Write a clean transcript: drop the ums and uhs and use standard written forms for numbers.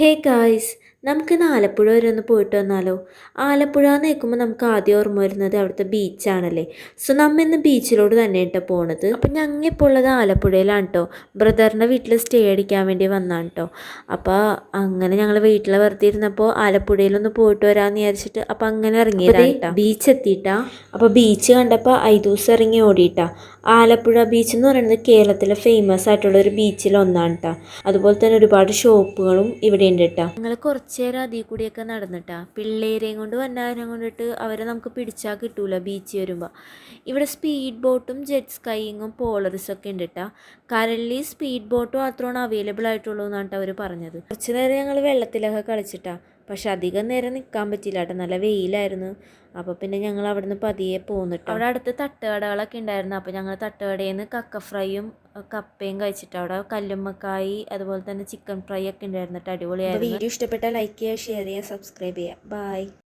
Hey guys, നമുക്കിന്ന് ആലപ്പുഴ വരെ ഒന്ന് പോയിട്ട് വന്നാലോ? ആലപ്പുഴ എന്ന് കേൾക്കുമ്പോൾ നമുക്ക് ആദ്യം ഓർമ്മ വരുന്നത് അവിടുത്തെ ബീച്ചാണല്ലേ. സോ നമ്മ ഇന്ന് ബീച്ചിലോട്ട് തന്നെ കേട്ടോ പോണത്. അപ്പം ഞങ്ങൾ ഇപ്പോൾ ഉള്ളത് ആലപ്പുഴയിലാണ് കേട്ടോ. ബ്രദറിൻ്റെ വീട്ടിൽ സ്റ്റേ അടിക്കാൻ വേണ്ടി വന്നതാണ് കേട്ടോ. അപ്പോൾ അങ്ങനെ ഞങ്ങൾ വീട്ടിൽ വെറുതെ ഇരുന്നപ്പോൾ ആലപ്പുഴയിലൊന്ന് പോയിട്ട് വരാമെന്ന് വിചാരിച്ചിട്ട് അപ്പം അങ്ങനെ ഇറങ്ങിയതാണ് കേട്ടോ. ബീച്ച് എത്തിയിട്ടാ. അപ്പോൾ ബീച്ച് കണ്ടപ്പോൾ ഐദൂസ് ഇറങ്ങി ഓടിയിട്ടാ. ആലപ്പുഴ ബീച്ച് എന്ന് പറയുന്നത് കേരളത്തിലെ ഫേമസ് ആയിട്ടുള്ള ഒരു ബീച്ചിൽ ഒന്നാണ് കേട്ടോ. അതുപോലെ തന്നെ ഒരുപാട് ഷോപ്പുകളും ഇവിടെ ഉണ്ട് കേട്ടോ. ഞങ്ങൾ കുറച്ച് നേരം അതിൽ കൂടിയൊക്കെ നടന്നിട്ടാ. പിള്ളേരെയും കൊണ്ട് വന്നവരെ കൊണ്ടിട്ട് അവരെ നമുക്ക് പിടിച്ചാൽ കിട്ടൂല ബീച്ചിൽ വരുമ്പോൾ. ഇവിടെ സ്പീഡ് ബോട്ടും ജെറ്റ് സ്കൈയിങ്ങും പോളറിസൊക്കെ ഉണ്ട് കേട്ടോ. കറൻലി സ്പീഡ് ബോട്ട് മാത്രമാണ് അവൈലബിൾ ആയിട്ടുള്ളൂ എന്നാണ് അവർ പറഞ്ഞത്. കുറച്ച് നേരം ഞങ്ങൾ വെള്ളത്തിലൊക്കെ കളിച്ചിട്ടാ. പക്ഷെ അധികം നേരം നിൽക്കാൻ പറ്റില്ല കേട്ടോ, നല്ല വെയിലായിരുന്നു. അപ്പോൾ പിന്നെ ഞങ്ങൾ അവിടുന്ന് പതിയെ പോന്നിട്ട് അവിടെ അടുത്ത് തട്ടുകടകളൊക്കെ ഉണ്ടായിരുന്നു. അപ്പോൾ ഞങ്ങൾ തട്ടുകടയിൽ നിന്ന് കക്ക ഫ്രൈയും കപ്പയും കഴിച്ചിട്ട് അവിടെ കല്ലുമ്മക്കായി അതുപോലെ തന്നെ ചിക്കൻ ഫ്രൈ ഒക്കെ ഉണ്ടായിരുന്നു. അടിപൊളിയായിരുന്നു. വീഡിയോ ഇഷ്ടപ്പെട്ടാൽ ലൈക്ക് ചെയ്യുക, ഷെയർ ചെയ്യുക, സബ്സ്ക്രൈബ് ചെയ്യുക. ബൈ.